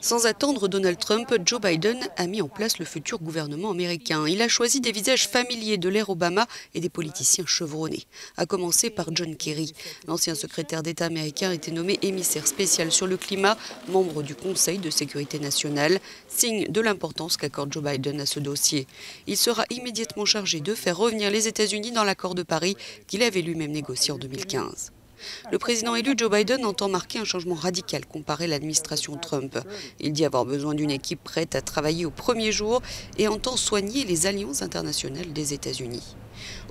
Sans attendre Donald Trump, Joe Biden a mis en place le futur gouvernement américain. Il a choisi des visages familiers de l'ère Obama et des politiciens chevronnés, à commencer par John Kerry. L'ancien secrétaire d'État américain a été nommé émissaire spécial sur le climat, membre du Conseil de sécurité nationale, signe de l'importance qu'accorde Joe Biden à ce dossier. Il sera immédiatement chargé de faire revenir les États-Unis dans l'accord de Paris qu'il avait lui-même négocié en 2015. Le président élu Joe Biden entend marquer un changement radical comparé à l'administration Trump. Il dit avoir besoin d'une équipe prête à travailler au premier jour et entend soigner les alliances internationales des États-Unis.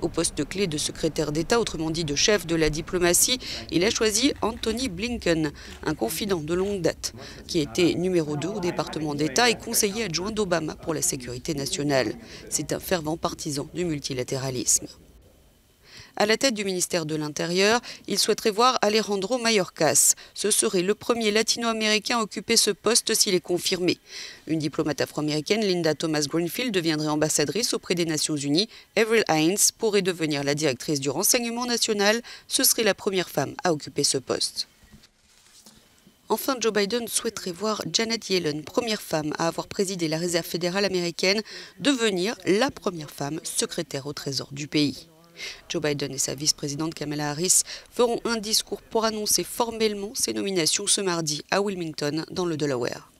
Au poste clé de secrétaire d'État, autrement dit de chef de la diplomatie, il a choisi Antony Blinken, un confident de longue date, qui était numéro 2 au département d'État et conseiller adjoint d'Obama pour la sécurité nationale. C'est un fervent partisan du multilatéralisme. À la tête du ministère de l'Intérieur, il souhaiterait voir Alejandro Mayorkas. Ce serait le premier latino-américain à occuper ce poste s'il est confirmé. Une diplomate afro-américaine, Linda Thomas Greenfield, deviendrait ambassadrice auprès des Nations Unies. Avril Haines pourrait devenir la directrice du renseignement national. Ce serait la première femme à occuper ce poste. Enfin, Joe Biden souhaiterait voir Janet Yellen, première femme à avoir présidé la Réserve fédérale américaine, devenir la première femme secrétaire au Trésor du pays. Joe Biden et sa vice-présidente Kamala Harris feront un discours pour annoncer formellement ses nominations ce mardi à Wilmington, dans le Delaware.